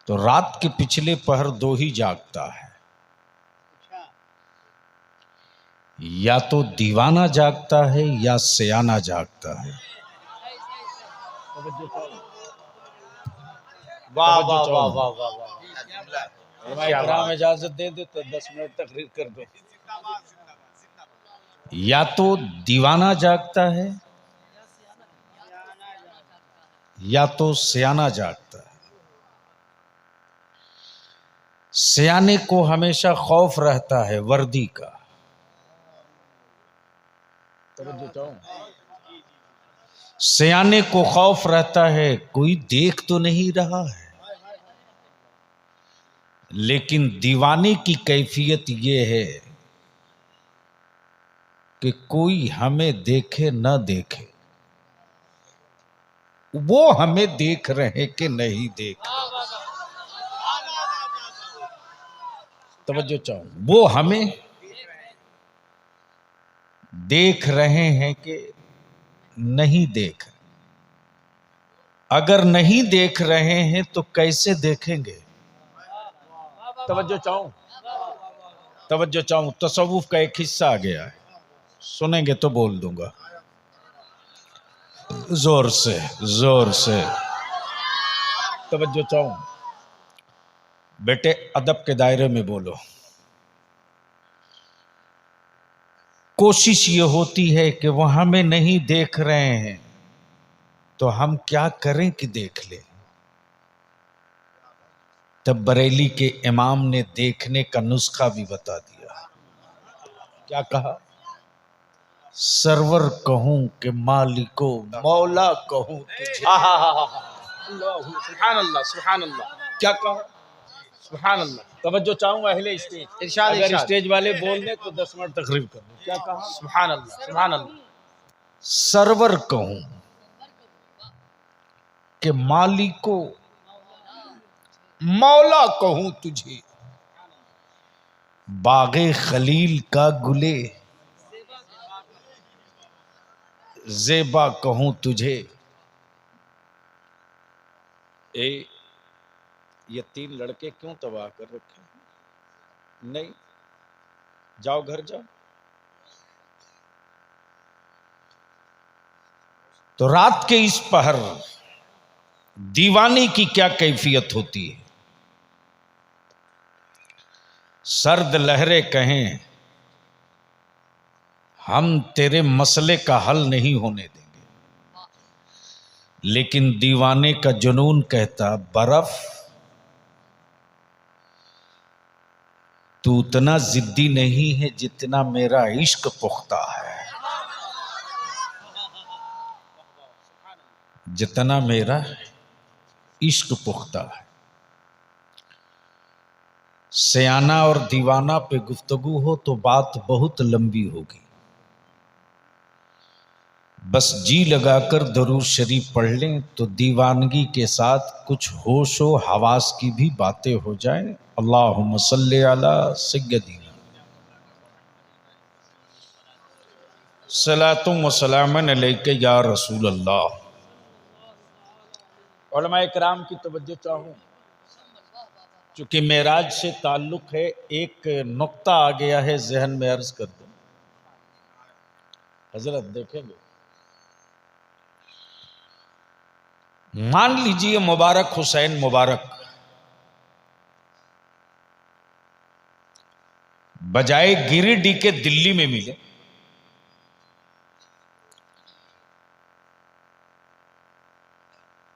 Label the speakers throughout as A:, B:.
A: तो रात के पिछले पहर दो ही जागता है, या तो दीवाना जागता है या सयाना जागता है।
B: वाह वाह वाह वाह वाह वाह। इकराम इजाजत दे दो तो 10 मिनट तकरीर कर दो।
A: या तो दीवाना जागता है या तो सयाना जागता है। सयाने को हमेशा खौफ रहता है वर्दी का, सयाने को खौफ रहता है कोई देख तो नहीं रहा है। लेकिन दीवाने की कैफियत ये है कि कोई हमें देखे न देखे, वो हमें देख रहे कि नहीं देख रहे, तवज्जो चाहूं, वो हमें देख रहे हैं कि नहीं देख रहे। अगर नहीं देख रहे हैं तो कैसे देखेंगे?
B: तवज्जो चाहूं,
A: तवज्जो चाहूं, तसव्वुफ का एक हिस्सा आ गया है, सुनेंगे तो बोल दूंगा जोर से जोर से। तवज्जो चाहूं, बेटे अदब के दायरे में बोलो। कोशिश ये होती है कि वो हमें नहीं देख रहे हैं तो हम क्या करें कि देख लें। तब बरेली के इमाम ने देखने का नुस्खा भी बता दिया। क्या कहा? सरवर कहूं कि मालिको, मौला कहूं तुझे।
B: सुभान अल्लाह सुभान अल्लाह।
A: क्या कहा?
B: सुभान अल्लाह। तवज्जो चाहूंगा अहले स्टेज,
C: इरशाद
B: अगर
C: इरशाद।
B: स्टेज वाले बोल दे तो 10 मिनट तकरीर कर दो।
A: क्या कहा?
B: सुभान अल्लाह सुभान अल्लाह।
A: सरवर कहूं कि मालिको, मौला कहूं तुझे, बागे खलील का गुले ज़ेबा कहूं तुझे। ये 3 लड़के क्यों तबाह कर रखे? नहीं, जाओ घर जाओ। तो रात के इस पहर दीवानी की क्या कैफियत होती है? सर्द लहरें कहें हम तेरे मसले का हल नहीं होने देंगे, लेकिन दीवाने का जुनून कहता बर्फ तू उतना जिद्दी नहीं है जितना मेरा इश्क पुख्ता है, जितना मेरा इश्क पुख्ता है। सयाना और दीवाना पे गुफ्तगू हो तो बात बहुत लंबी होगी। बस जी लगाकर दरूद शरीफ पढ़ लें तो दीवानगी के साथ कुछ होशो हवास की भी बातें हो जाएं। अल्लाहुम्मा सल्ली अला सय्यदिना सलातुम व सलामन अलैका या रसूल अल्लाह।
B: उलमाए किराम की तवज्जो चाहूं,
A: चूंकि मेराज से ताल्लुक है, एक नुक्ता आ गया है जहन में, अर्ज कर दूं। हजरत देखेंगे, मान लीजिए मुबारक हुसैन मुबारक बजाय गिरिडीह के दिल्ली में मिले,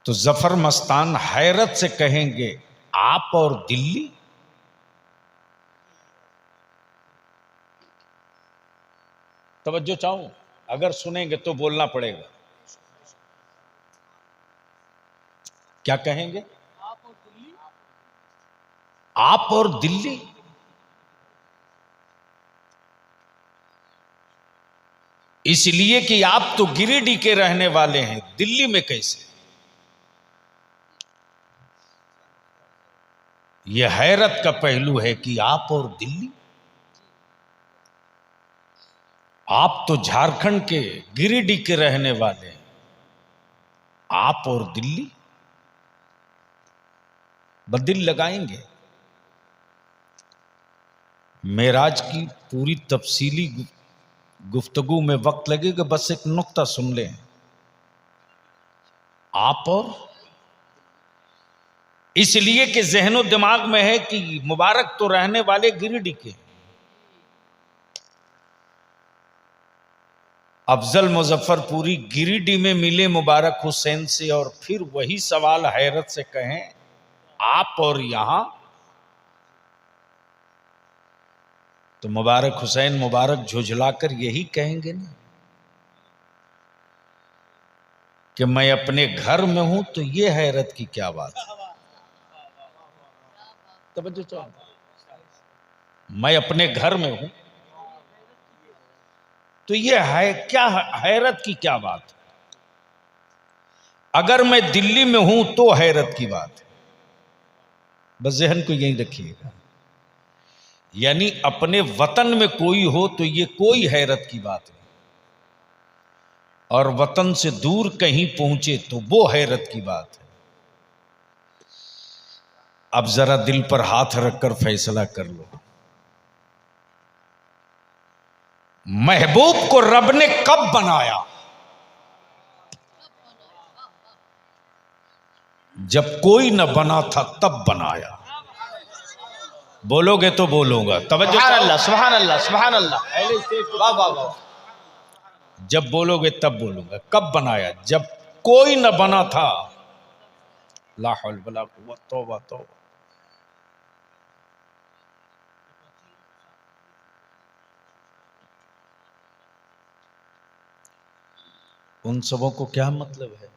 A: तो जफर मस्तान हैरत से कहेंगे आप और दिल्ली? तवज्जो चाहूं, अगर सुनेंगे तो बोलना पड़ेगा। क्या कहेंगे? आप और दिल्ली? इसलिए कि आप तो गिरिडीह के रहने वाले हैं, दिल्ली में कैसे? यह हैरत का पहलू है कि आप और दिल्ली। आप तो झारखंड के गिरिडीह के रहने वाले हैं, आप और दिल्ली। बदिल लगाएंगे। मेराज की पूरी तफसीली गुफ्तगू में वक्त लगेगा, बस एक नुक्ता सुन लें आप और, इसलिए कि जहनो दिमाग में है कि मुबारक तो रहने वाले गिरिडीह के, अफजल मुजफ्फरपुरी गिरिडीह में मिले मुबारक हुसैन से, और फिर वही सवाल हैरत से कहें आप और यहां, तो मुबारक हुसैन मुबारक झुझलाकर यही कहेंगे ना कि मैं अपने घर में हूं, तो ये हैरत की क्या बात है। तवज्जो चाहो, मैं अपने घर में हूं तो ये है क्या, हैरत की क्या बात है। अगर मैं दिल्ली में हूं तो हैरत की बात है। बस जहन को यही रखिएगा, यानी अपने वतन में कोई हो तो ये कोई हैरत की बात नहीं, और वतन से दूर कहीं पहुंचे तो वो हैरत की बात है। अब जरा दिल पर हाथ रखकर फैसला कर लो, महबूब को रब ने कब बनाया? जब कोई न बना था तब बनाया। बोलोगे तो बोलूंगा, तवज्जो।
B: सुभान अल्लाह, सुभान अल्लाह, सुभान अल्लाह, वाह वाह वाह।
A: जब बोलोगे तब बोलूंगा। कब बनाया? जब कोई न बना था। ला हौल वला कुव्वत, तौबा तौबा। उन सबों को क्या मतलब है?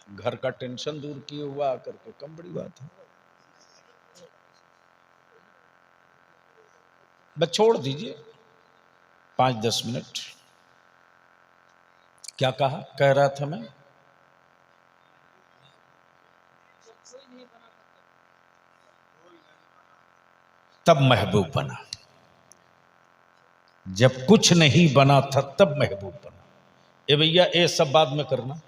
A: घर का टेंशन दूर किए हुआ आकर के, कम बड़ी बात है। बस छोड़ दीजिए 5-10 मिनट। क्या कहा, कह रहा था मैं, तब महबूब बना। जब कुछ नहीं बना था तब महबूब बना। ए भैया, ये सब बाद में करना,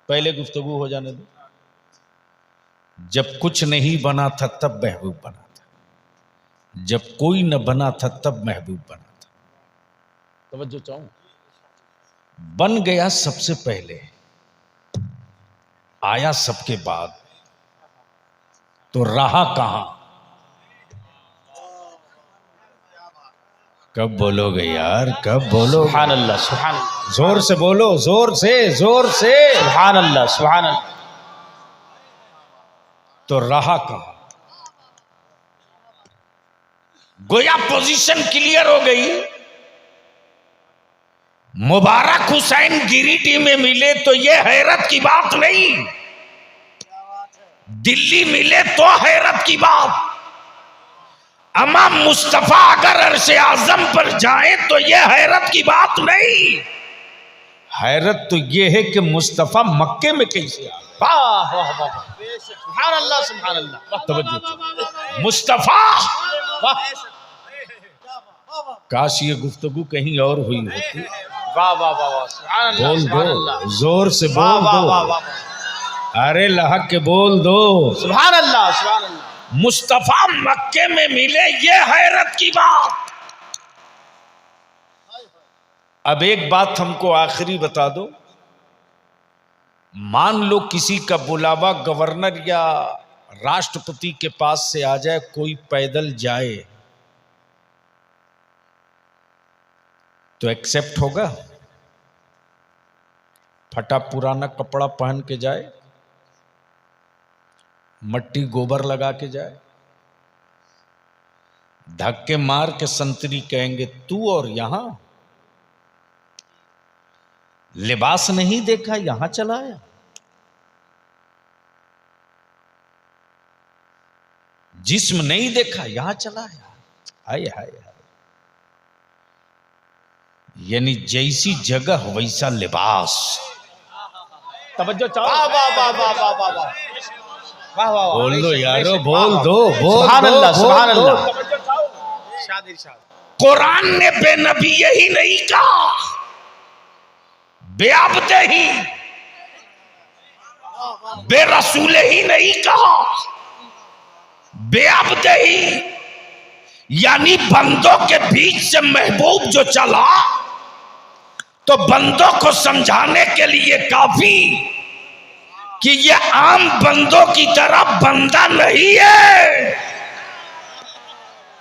A: पहले गुफ्तगू हो जाने दो। जब कुछ नहीं बना था तब महबूब बना था, जब कोई न बना था तब महबूब बना था। तवज्जो चाहूं, बन गया सबसे पहले, आया सबके बाद, तो रहा कहां? कब बोलोगे यार, कब बोलोगे?
B: सुभान अल्लाह, सुभान अल्लाह,
A: जोर से बोलो, जोर से, जोर से।
B: सुभान अल्लाह, सुभान अल्लाह।
A: तो रहा कहां? गोया पोजीशन क्लियर हो गई। मुबारक हुसैन गिरिडीह में मिले तो ये हैरत की बात नहीं, दिल्ली मिले तो हैरत की बात। अमाम मुस्तफा अगर अर्शे आजम पर जाए तो ये हैरत की बात नहीं। हैरत तो ये है कि मुस्तफा मक्के में कैसे आ गए।
B: वाह वाह वाह, सुभान अल्लाह, सुभान अल्लाह।
A: तवज्जो, मुस्तफा। काश ये गुफ्तगू कहीं और हुई होती।
B: वाह वाह वाह वाह, सुभान अल्लाह,
A: बोल
B: सुभान अल्लाह।
A: दो, जोर से
B: वाह
A: बोल
B: वाह वाह
A: दो।
B: वाह,
A: अरे लहक के बोल दो।
B: सुभान अल्लाह, सुभान अल्लाह।
A: मुस्तफा मक्के में मिले, ये हैरत की बात। अब एक बात हमको आखिरी बता दो, मान लो किसी का बुलावा गवर्नर या राष्ट्रपति के पास से आ जाए, कोई पैदल जाए तो एक्सेप्ट होगा? फटा पुराना कपड़ा पहन के जाए, मट्टी गोबर लगा के जाए, धक्के मार के संतरी कहेंगे तू, और यहां लिबास नहीं देखा यहां चला आया। जिस्म नहीं देखा यहां चला आया। हाय हाय हाय, यानी जैसी जगह वैसा लिबास। तवज्जो चाहो,
B: वाह वाह वाह वाह वाह वाह वाह, वाह वाह,
A: बोल दो यारो, बोल दो, बोल
B: सुभान
A: दो,
B: अल्लाह,
A: बोल
B: सुभान
A: दो।
B: अल्लाह। इरशाद, इरशाद।
A: कुरान ने बेनबी यही नहीं कहा, बेअब्दे ही। बेरसूल ही नहीं कहा, बेअब्द ही, यानी बंदों के बीच से महबूब जो चला तो बंदों को समझाने के लिए काफी कि ये आम बंदों की तरह बंदा नहीं है,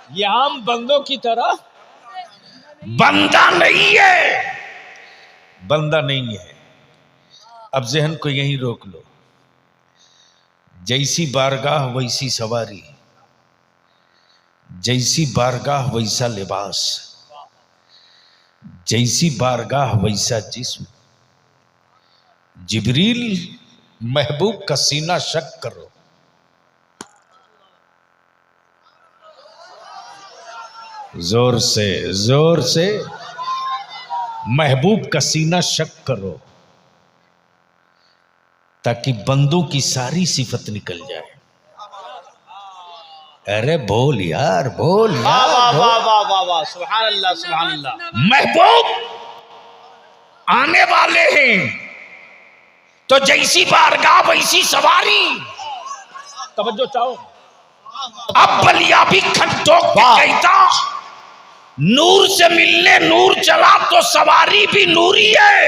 B: ये आम बंदों की तरह
A: बंदा नहीं है, बंदा नहीं है। अब जहन को यहीं रोक लो। जैसी बारगाह वैसी सवारी, जैसी बारगाह वैसा लिबास, जैसी बारगाह वैसा जिस्म। जिब्रील महबूब का सीना शक करो, जोर से महबूब का सीना शक करो ताकि बंदों की सारी सिफत निकल जाए। अरे बोल यार, बोल
B: वाह
A: यार,
B: वाह
A: बोल।
B: वाह वाह वाह वाह, सुभान अल्लाह सुभान अल्लाह।
A: महबूब आने वाले हैं तो जैसी बारगाह वैसी सवारी।
B: तवज्जो चाहो।
A: अब बलिया भी खट्टों के कहता, नूर से मिलने नूर चला तो सवारी भी नूरी है।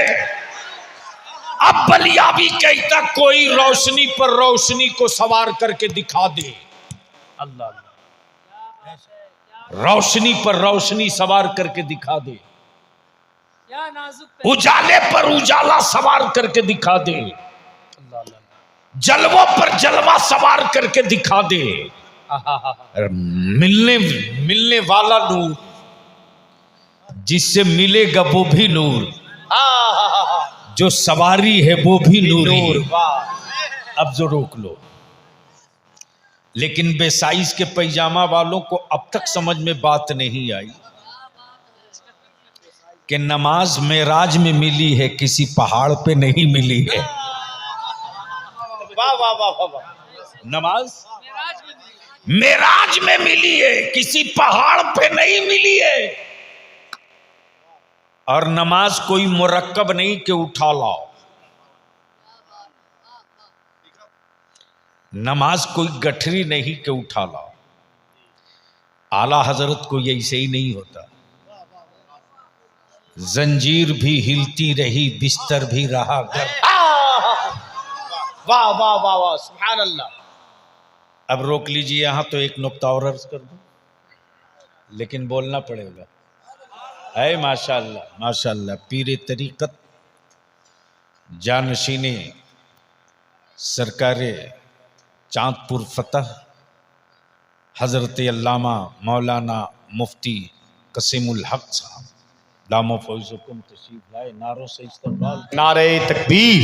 A: अब बलिया भी कहता, कोई रोशनी पर रोशनी को सवार करके दिखा दे।
B: अल्लाह,
A: रोशनी पर रोशनी सवार करके दिखा दे, उजाले पर उजाला सवार करके दिखा दे,
B: अल्लाह,
A: जलवों पर जलवा सवार करके दिखा दे। मिलने वाला नूर, जिससे मिलेगा वो भी नूर, जो सवारी है वो भी नूर।
B: वाह।
A: अब जो रोक लो। लेकिन बेसाइज के पैजामा वालों को अब तक समझ में बात नहीं आई कि नमाज मेराज में मिली है, किसी पहाड़ पे नहीं मिली है।
B: वाह वाह वाह वाह।
A: नमाज मेराज में मिली है, किसी पहाड़ पे नहीं मिली है। और नमाज कोई मुरक्कब नहीं कि उठा लाओ, नमाज कोई गठरी नहीं कि उठा लाओ। आला हजरत को ये ऐसे ही नहीं होता। जंजीर भी हिलती रही, बिस्तर भी रहा घर।
B: वाह वाह वाह वाह, सुभान अल्लाह।
A: अब रोक लीजिए, यहां तो एक नुक्ता और अर्ज कर दूं, लेकिन बोलना पड़ेगा। है माशाअल्लाह माशाअल्लाह। पीरे तरीकत जानशीने सरकारे चांदपुर फतह हजरत अल्लामा मौलाना मुफ्ती कसीमुल हक साहब दामो फौजुकुम तशरीफ लाए। नारों से इस्तकबाल।
B: नारे तकबीर,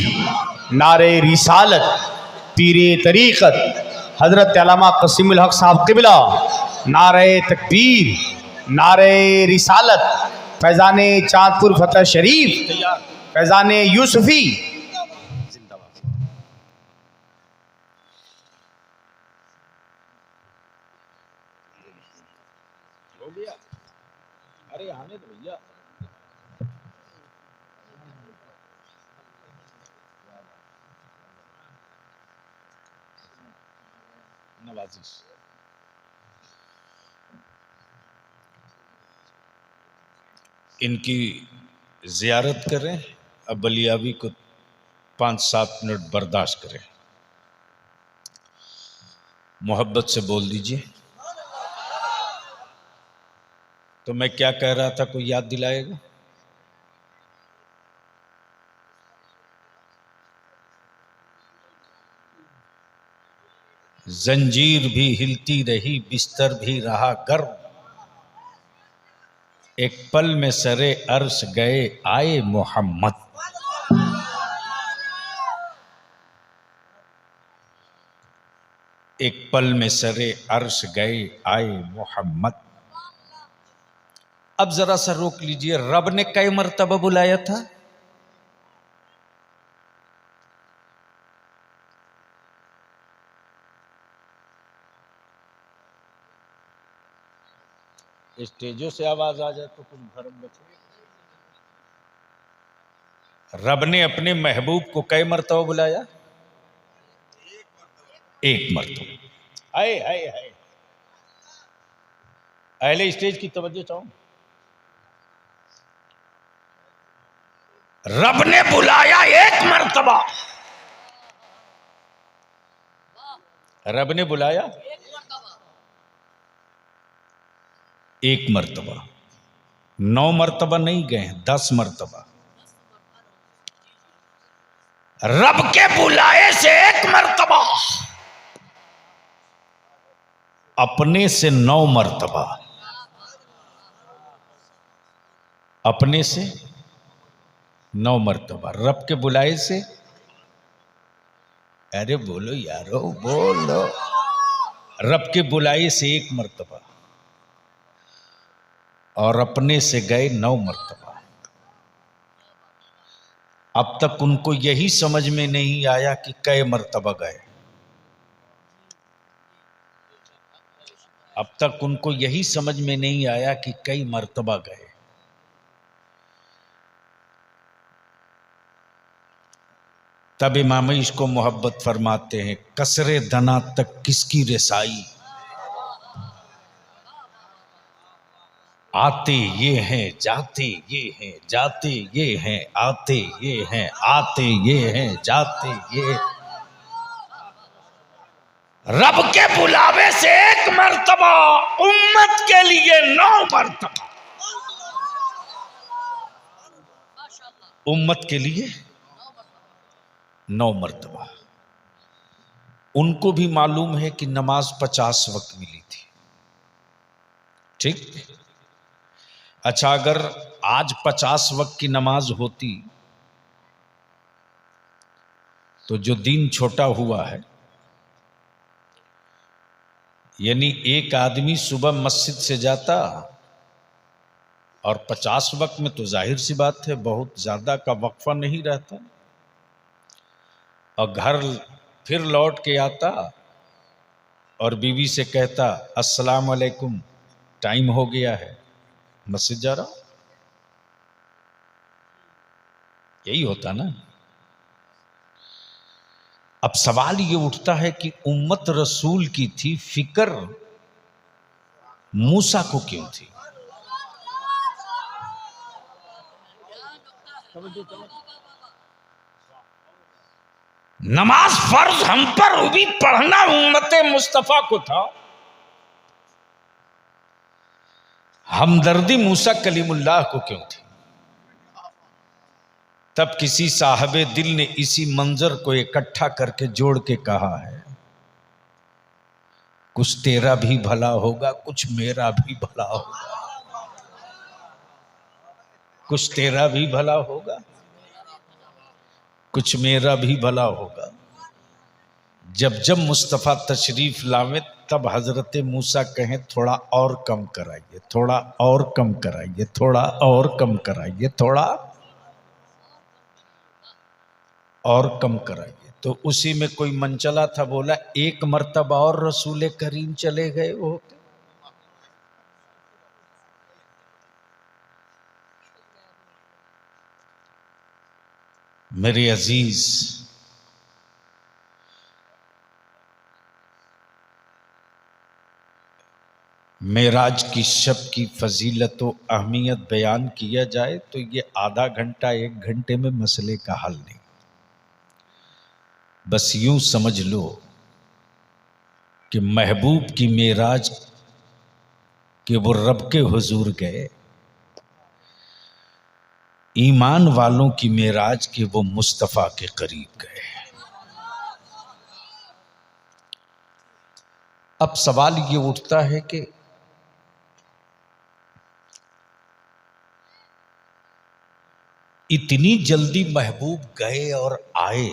B: नारे रिसालत, पीरे तरीक़त हजरत अल्लामा कसीमुल हक साहब क़िबला। नारे तकबीर, नारे रिसालत, फैज़ाने चांदपुर फतह शरीफ,
A: तैयार।
B: फैज़ाने यूसुफी।
A: जिंदाबाद। हो गया। अरे आने दो भैया। नवाजिश। इनकी जियारत करें। अब बलियावी को 5-7 मिनट बर्दाश्त करें। मोहब्बत से बोल दीजिए। तो मैं क्या कह रहा था, कोई याद दिलाएगा? जंजीर भी हिलती रही, बिस्तर भी रहा गर्म, एक पल में सरे अर्श गए आए मोहम्मद। एक पल में सरे अर्श गए आए मोहम्मद। अब जरा सा रोक लीजिए। रब ने कई मर्तबा बुलाया था? स्टेजों से आवाज आ जाए तो कुछ भरम बचे। रब ने अपने महबूब को कई मर्तबा बुलाया? एक मरतबा। आए आए आए, अहले स्टेज की तवज्जो चाहूं। रब ने बुलाया एक मरतबा, रब ने बुलाया एक मरतबा। 9 मरतबा नहीं गए, 10 मरतबा। रब के बुलाए से एक मरतबा, अपने से 9 मरतबा, अपने से 9 मरतबा, रब के बुलाए से। अरे बोलो यारो बोलो, रब के बुलाए से एक मरतबा और अपने से गए 9 मरतबा। अब तक उनको यही समझ में नहीं आया कि कै मरतबा गए। अब तक उनको यही समझ में नहीं आया कि कई मरतबा गए। तब इमाम इसको मोहब्बत फरमाते हैं, कसरे दना तक किसकी रसाई, आते ये हैं जाते ये हैं, जाते ये हैं आते ये हैं, आते ये हैं जाते ये। रब के बुलावे से एक मरतबा, उम्मत के लिए 9 मरतबा। उम्मत के लिए 9 मरतबा। उनको भी मालूम है कि नमाज 50 वक्त मिली थी, ठीक। अच्छा, अगर आज 50 वक्त की नमाज होती तो जो दिन छोटा हुआ है, यानी एक आदमी सुबह मस्जिद से जाता और 50 वक्त में तो जाहिर सी बात है बहुत ज़्यादा का वक्फा नहीं रहता, और घर फिर लौट के आता और बीवी से कहता अस्सलाम वालेकुम, टाइम हो गया है, मस्जिद जा रहा। यही होता ना। अब सवाल ये उठता है कि उम्मत रसूल की थी, फिक्र मूसा को क्यों थी? नमाज फर्ज हम पर भी पढ़ना उम्मत मुस्तफा को था, हमदर्दी मूसा कलीमुल्लाह को क्यों थी? तब किसी साहबे दिल ने इसी मंजर को इकट्ठा करके जोड़ के कहा है, कुछ तेरा भी भला होगा, कुछ मेरा भी भला होगा, कुछ तेरा भी भला होगा, कुछ मेरा भी भला होगा। जब जब मुस्तफ़ा तशरीफ लावे तब हजरत मूसा कहें थोड़ा और कम कराइए, थोड़ा और कम कराइए, थोड़ा और कम कराइए, थोड़ा और कम कराइए। तो उसी में कोई मनचला था, बोला एक मर्तबा और रसूल करीम चले गए वो। मेरे अजीज, मेराज की शब की फजीलत व अहमियत बयान किया जाए तो ये आधा घंटा 1 घंटे में मसले का हल नहीं। बस यूं समझ लो कि महबूब की मेराज कि वो रब के हुजूर गए, ईमान वालों की मेराज कि वो मुस्तफ़ा के करीब गए। अब सवाल ये उठता है कि इतनी जल्दी महबूब गए और आए,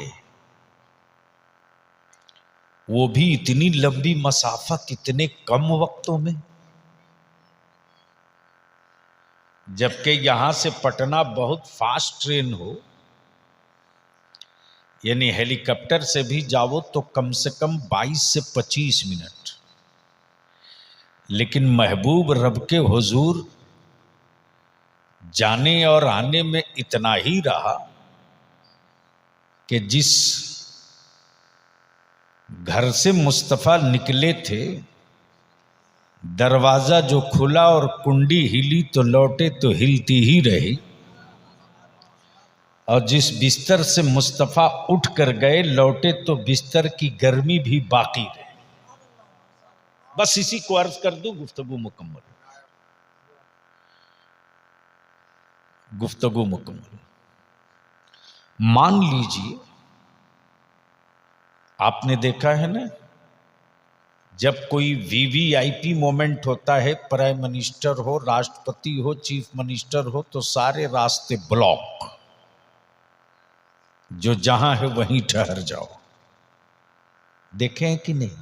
A: वो भी इतनी लंबी मसाफत इतने कम वक्तों में, जबकि यहां से पटना बहुत फास्ट ट्रेन हो, यानी हेलीकॉप्टर से भी जाओ तो कम से कम 22 से 25 मिनट। लेकिन महबूब रब के हुजूर जाने और आने में इतना ही रहा कि जिस घर से मुस्तफ़ा निकले थे, दरवाजा जो खुला और कुंडी हिली तो लौटे तो हिलती ही रही। और जिस बिस्तर से मुस्तफ़ा उठ कर गए लौटे तो बिस्तर की गर्मी भी बाकी रही। बस इसी को अर्ज कर दूं, गुफ्तगू मुकम्मल। गुफ्तगू मुकम्मल। मान लीजिए आपने देखा है ना, जब कोई वीवीआईपी मोमेंट होता है, प्राइम मिनिस्टर हो, राष्ट्रपति हो, चीफ मिनिस्टर हो, तो सारे रास्ते ब्लॉक, जो जहां है वहीं ठहर जाओ। देखे हैं कि नहीं?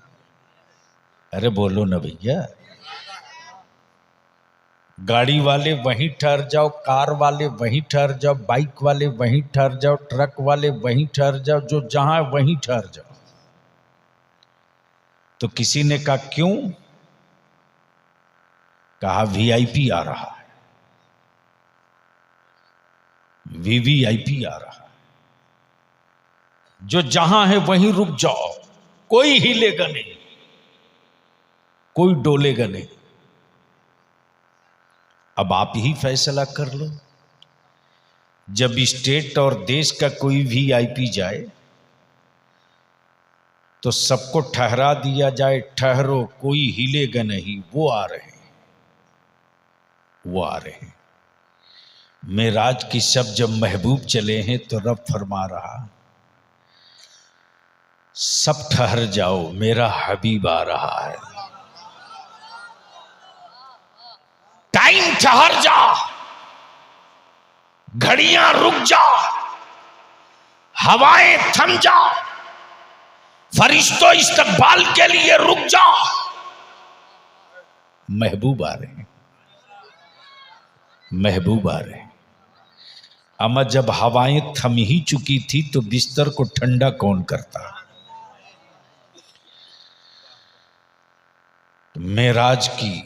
A: अरे बोलो ना भैया। गाड़ी वाले वहीं ठहर जाओ, कार वाले वहीं ठहर जाओ, बाइक वाले वहीं ठहर जाओ, ट्रक वाले वहीं ठहर जाओ, जो जहां है वहीं ठहर जाओ। तो किसी ने कहा क्यों? कहा वीआईपी आ रहा है, वीवीआईपी आ रहा है। जो जहां है वहीं रुक जाओ, कोई हिलेगा नहीं, कोई डोलेगा नहीं। अब आप ही फैसला कर लो। जब स्टेट और देश का कोई वीआईपी जाए तो सबको ठहरा दिया जाए, ठहरो, कोई हिलेगा नहीं, वो आ रहे हैं, वो आ रहे हैं। मेराज की शब जब महबूब चले हैं तो रब फरमा रहा, सब ठहर जाओ, मेरा हबीब आ रहा है। टाइम ठहर जा, घड़ियां रुक जा, हवाएं थम जा, फरिश्तों इस्तकबाल के लिए रुक जा, महबूब आ रहे हैं, महबूब आ रहे हैं। अमा जब हवाएं थम ही चुकी थी तो बिस्तर को ठंडा कौन करता? मेराज की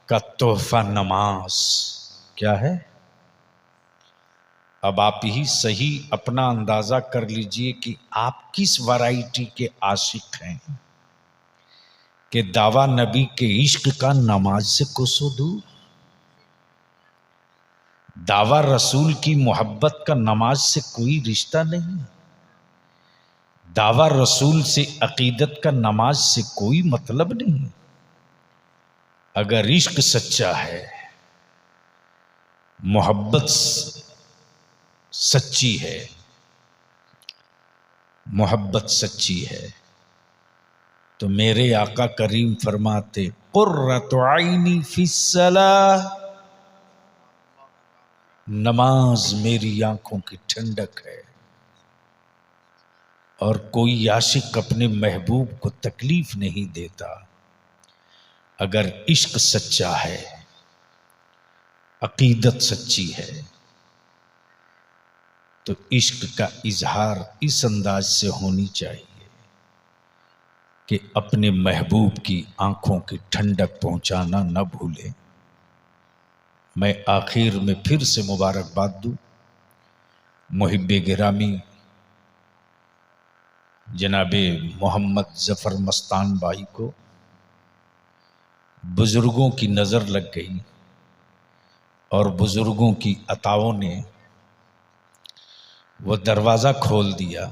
A: का तोहफा नमाज क्या है? अब आप ही सही अपना अंदाजा कर लीजिए कि आप किस वैरायटी के आशिक हैं कि दावा नबी के इश्क का नमाज से कोसों दूर। दावा रसूल की मोहब्बत का नमाज से कोई रिश्ता नहीं। दावा रसूल से अकीदत का नमाज से कोई मतलब नहीं। अगर इश्क सच्चा है, मोहब्बत सच्ची है, मोहब्बत सच्ची है, तो मेरे आका करीम फरमाते कुर्रतु आइनी फिस्सलाह, नमाज मेरी आंखों की ठंडक है। और कोई आशिक अपने महबूब को तकलीफ नहीं देता। अगर इश्क सच्चा है, अकीदत सच्ची है, तो इश्क का इजहार इस अंदाज से होनी चाहिए कि अपने महबूब की आंखों की ठंडक पहुंचाना न भूले। मैं आखिर में फिर से मुबारकबाद दूं मुहिब्बे गिरामी जनाबे मोहम्मद जफ़र मस्तान भाई को। बुज़ुर्गों की नज़र लग गई और बुज़ुर्गों की अताओं ने वो दरवाज़ा खोल दिया।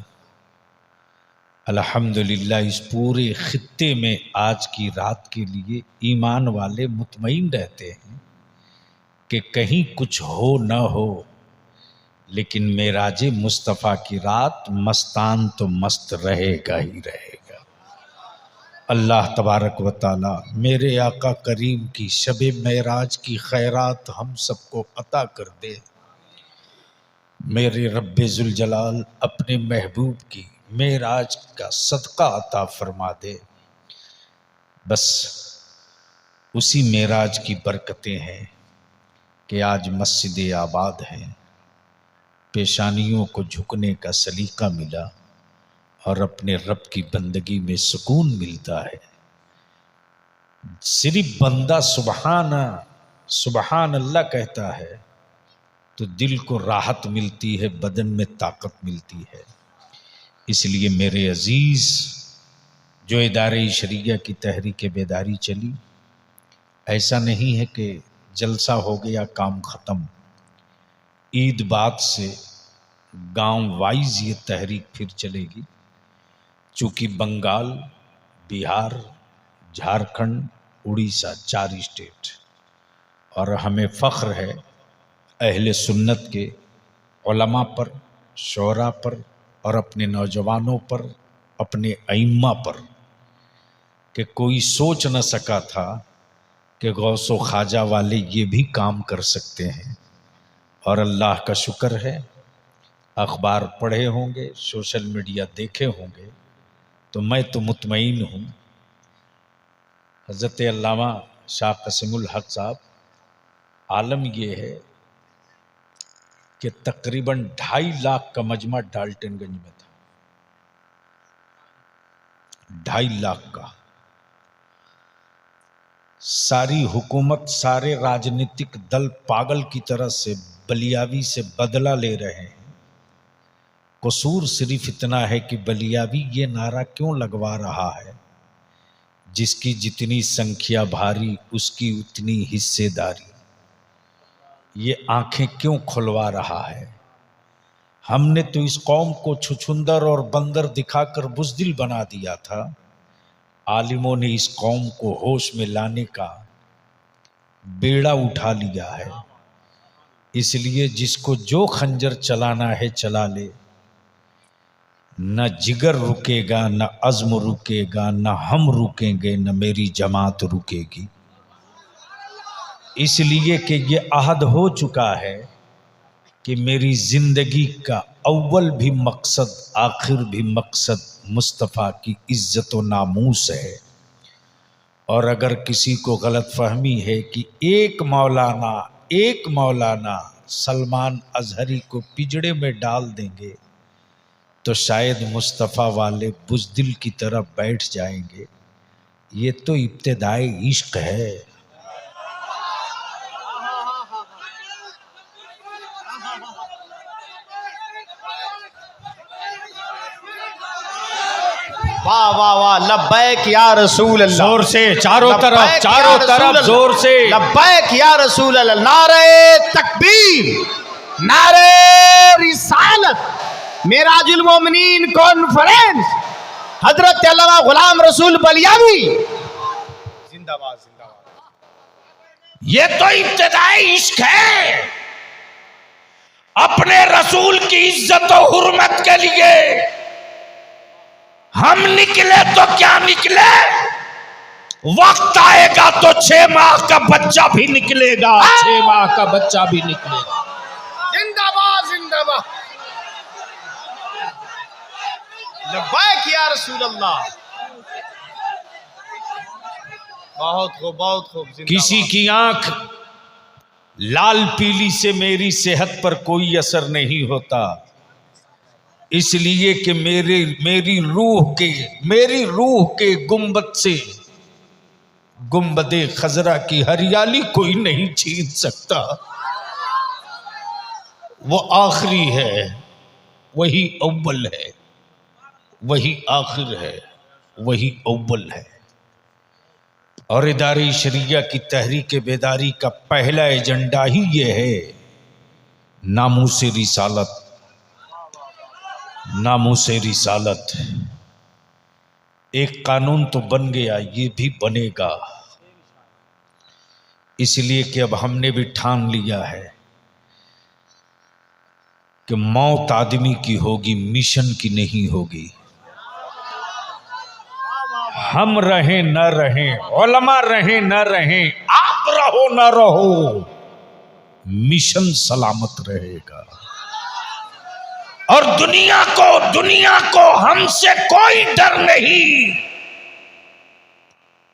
A: अल्हम्दुलिल्लाह इस पूरे खित्ते में आज की रात के लिए ईमान वाले मुतमईन रहते हैं कि कहीं कुछ हो न हो, लेकिन मेराजे मुस्तफ़ा की रात मस्तान तो मस्त रहेगा ही रहेगा। अल्लाह तबारक व ताला मेरे आका करीम की शबे मेराज की खैरात हम सबको अता कर दे। मेरे रब्बे जुल जलाल अपने महबूब की मेराज का सदका अता फरमा दे। बस उसी मेराज की बरकतें हैं कि आज मस्जिद आबाद हैं, पेशानियों को झुकने का सलीका मिला और अपने रब की बंदगी में सुकून मिलता है। सिर्फ बंदा सुबहाना सुबहान अल्लाह कहता है तो दिल को राहत मिलती है, बदन में ताकत मिलती है। इसलिए मेरे अजीज जो इदारे शरिया की तहरीक बेदारी चली, ऐसा नहीं है कि जलसा हो गया काम ख़त्म। ईद बाद से गांव वाइज ये तहरीक फिर चलेगी, चूँकि बंगाल, बिहार, झारखंड, उड़ीसा 4 स्टेट, और हमें फ़ख्र है अहले सुन्नत के उलमा पर, शोरा पर और अपने नौजवानों पर, अपने अइम्मा पर, कि कोई सोच न सका था कि गौसो ख्वाजा वाले ये भी काम कर सकते हैं। और अल्लाह का शुक्र है, अखबार पढ़े होंगे, सोशल मीडिया देखे होंगे, तो मैं तो मुतमईन हूँ। हज़रत अल्लामा शाह क़सीमुल हक़ साहब, आलम ये है कि तकरीबन 2.5 लाख का मजमा डाल्टनगंज में था, 2.5 लाख का। सारी हुकूमत, सारे राजनीतिक दल पागल की तरह से बलियावी से बदला ले रहे हैं। कसूर सिर्फ इतना है कि बलियावी ये नारा क्यों लगवा रहा है, जिसकी जितनी संख्या भारी उसकी उतनी हिस्सेदारी। ये आंखें क्यों खुलवा रहा है। हमने तो इस कौम को छुछुंदर और बंदर दिखाकर बुज़दिल बना दिया था। आलिमों ने इस कौम को होश में लाने का बेड़ा उठा लिया है। इसलिए जिसको जो खंजर चलाना है चला ले, न जिगर रुकेगा, न अज़्म रुकेगा, न हम रुकेंगे, न मेरी जमात रुकेगी। इसलिए कि ये अहद हो चुका है कि मेरी ज़िंदगी का अव्वल भी मकसद, आखिर भी मकसद मुस्तफ़ा की इज़्ज़त व नामूस है। और अगर किसी को गलत फहमी है कि एक मौलाना सलमान अज़हरी को पिंजड़े में डाल देंगे, तो शायद मुस्तफ़ा वाले बुज़दिल की तरफ बैठ जाएंगे। ये तो इब्तिदाए इश्क है।
C: वाह वाह वाह, लब्बैक या रसूल अल्लाह।
A: जोर से चारों तरफ जोर से
C: लब्बैक या रसूल अल्लाह। नारे तकबीर, नारे रिसालत, मेराजुल मोमिनीन कॉन्फ्रेंस, हजरत अल्लामा गुलाम रसूल बलियावी जिंदाबाद जिंदाबाद।
A: ये तो इब्तिदाई इश्क है। अपने रसूल की इज्जत और हुर्मत के लिए हम निकले तो क्या निकले, वक्त आएगा तो 6 माह का बच्चा भी निकलेगा, 6 माह का बच्चा भी निकलेगा।
C: जिंदाबाद जिंदाबाद, लब्बैक या रसूल अल्लाह। बहुत खूब बहुत खूब।
A: किसी की आंख लाल पीली से मेरी सेहत पर कोई असर नहीं होता, इसलिए कि मेरी रूह के गुंबद से गुंबदे खजरा की हरियाली कोई नहीं छीन सकता। वो आखिरी है, वही अव्वल है, वही आखिर है, वही अव्वल है। और इदारे शरिया की तहरीक बेदारी का पहला एजेंडा ही ये है, नामूसे रिसालत, नामूसे रिसालत। एक कानून तो बन गया, ये भी बनेगा। इसलिए कि अब हमने भी ठान लिया है कि मौत आदमी की होगी, मिशन की नहीं होगी। हम रहें न रहें, उलमा रहें न रहें, आप रहो न रहो, मिशन सलामत रहेगा। और दुनिया को हमसे कोई डर नहीं।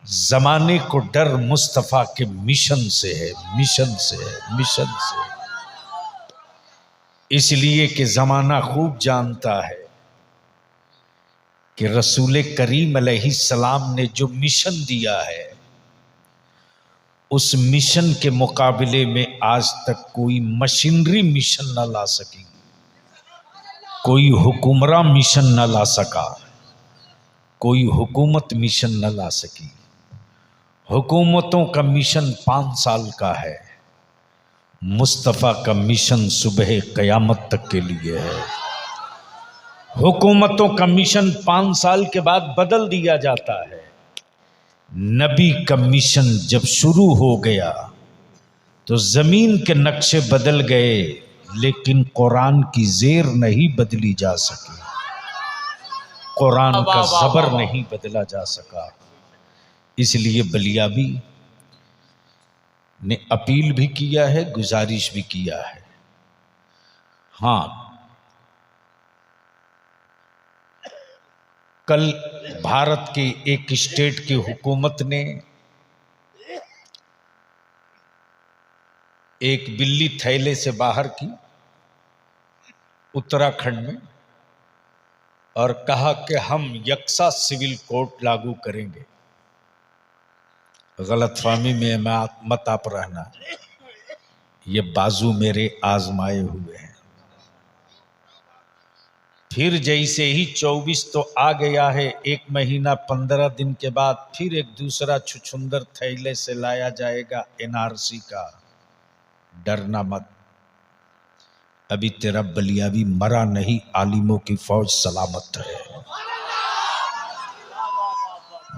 A: जमाने को डर मुस्तफा के मिशन से है, मिशन से है, मिशन से। इसलिए कि जमाना खूब जानता है कि रसूल करीम अलैहिस्सलाम ने जो मिशन दिया है, उस मिशन के मुकाबले में आज तक कोई मशीनरी मिशन न ला सकी, कोई हुक्मरान मिशन न ला सका, कोई हुकूमत मिशन न ला सकी। हुकूमतों का मिशन 5 साल का है, मुस्तफ़ा का मिशन सुबह क़यामत तक के लिए है। हुकूमतों का मिशन 5 साल के बाद बदल दिया जाता है। नबी का मिशन जब शुरू हो गया तो ज़मीन के नक्शे बदल गए, लेकिन कुरान की ज़ेर नहीं बदली जा सकी, कुरान का ज़बर नहीं बदला जा सका। इसलिए बलियाबी ने अपील भी किया है, गुजारिश भी किया है। हाँ, कल भारत के एक स्टेट की हुकूमत ने एक बिल्ली थैले से बाहर की उत्तराखंड में और कहा कि हम यकसा सिविल कोड लागू करेंगे। गलतफहमी में मत आप रहना, ये बाजू मेरे आजमाए हुए हैं। फिर जैसे ही 24 तो आ गया है, 1 महीना 15 दिन के बाद फिर एक दूसरा छुछुंदर थैले से लाया जाएगा एनआरसी का। डरना मत, अभी तेरा बलियाबी मरा नहीं, आलिमों की फौज सलामत है।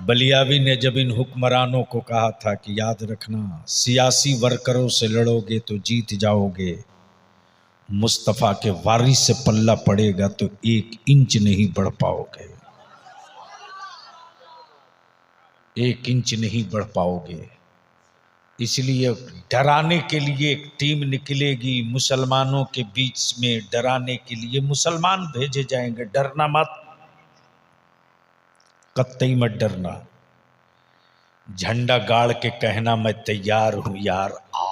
A: बलियाबी ने जब इन हुक्मरानों को कहा था कि याद रखना, सियासी वर्करों से लड़ोगे तो जीत जाओगे, मुस्तफ़ा के वारिस से पल्ला पड़ेगा तो 1 इंच नहीं बढ़ पाओगे, 1 इंच नहीं बढ़ पाओगे। इसलिए डराने के लिए एक टीम निकलेगी, मुसलमानों के बीच में डराने के लिए मुसलमान भेजे जाएंगे। डरना मत, कतई मत डरना। झंडा गाड़ के कहना मैं तैयार हूं यार, आ।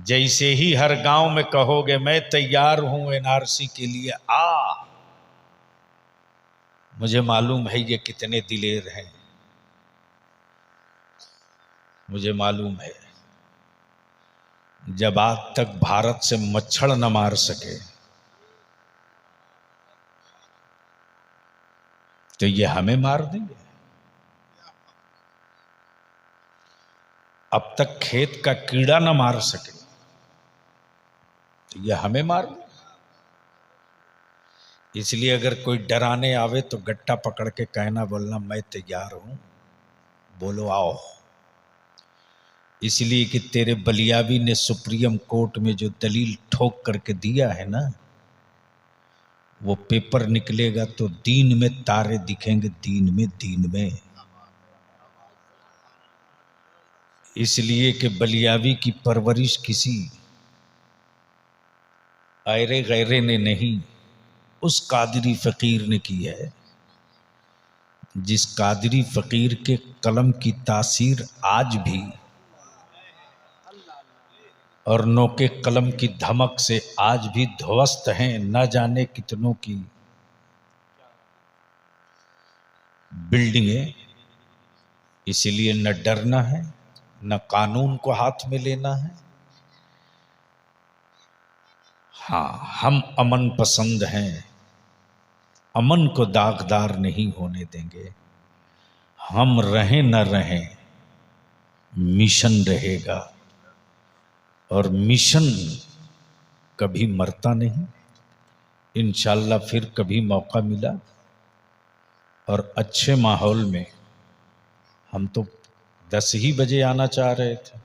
A: जैसे ही हर गांव में कहोगे मैं तैयार हूं एनआरसी के लिए, आ। मुझे मालूम है ये कितने दिलेर हैं, मुझे मालूम है। जब आज तक भारत से मच्छर न मार सके तो ये हमें मार देंगे। अब तक खेत का कीड़ा न मार सके तो ये हमें मार देंगे। इसलिए अगर कोई डराने आवे तो गट्टा पकड़ के कहना, बोलना मैं तैयार हूं, बोलो आओ। इसलिए कि तेरे बलियाबी ने सुप्रीम कोर्ट में जो दलील ठोक करके दिया है ना, वो पेपर निकलेगा तो दीन में तारे दिखेंगे, दीन में। इसलिए कि बलियाबी की परवरिश किसी आयरे गैरे ने नहीं, उस कादरी फकीर ने की है, जिस कादरी फकीर के कलम की तासीर आज भी और नोके कलम की धमक से आज भी ध्वस्त हैं न जाने कितनों की बिल्डिंगें। इसीलिए न डरना है, न कानून को हाथ में लेना है। हाँ, हम अमन पसंद हैं, अमन को दागदार नहीं होने देंगे। हम रहें न रहें, मिशन रहेगा, और मिशन कभी मरता नहीं। इंशाअल्लाह फिर कभी मौका मिला और अच्छे माहौल में, हम तो 10 ही बजे आना चाह रहे थे,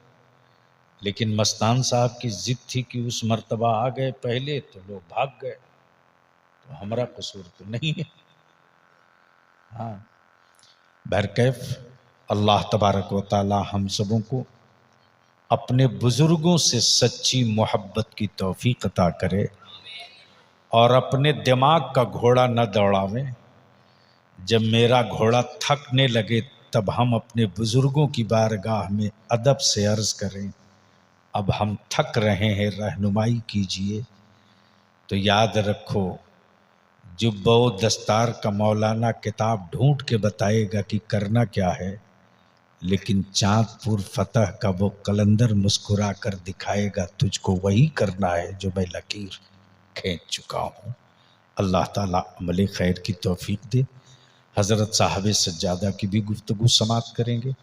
A: लेकिन मस्तान साहब की जिद थी कि उस मर्तबा आ गए पहले तो लोग भाग गए, तो हमारा कसूर तो नहीं है। हाँ, बहरकैफ अल्लाह तबारक व तआला हम सबों को अपने बुजुर्गों से सच्ची मोहब्बत की तौफीक अता करे और अपने दिमाग का घोड़ा न दौड़ावें। जब मेरा घोड़ा थकने लगे तब हम अपने बुजुर्गों की बारगाह में अदब से अर्ज़ करें, अब हम थक रहे हैं, रहनुमाई कीजिए। तो याद रखो, जुब्बो दस्तार का मौलाना किताब ढूंढ के बताएगा कि करना क्या है, लेकिन चांदपुर फतह का वो कलंदर मुस्कुरा कर दिखाएगा तुझको वही करना है जो मैं लकीर खींच चुका हूँ। अल्लाह ताला अमल खैर की तौफीक दे। हज़रत साहब सज्जादा की भी गुफ्तगू समात करेंगे।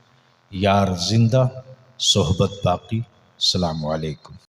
A: यार जिंदा, सोहबत बाकी। अस्सलामु अलैकुम।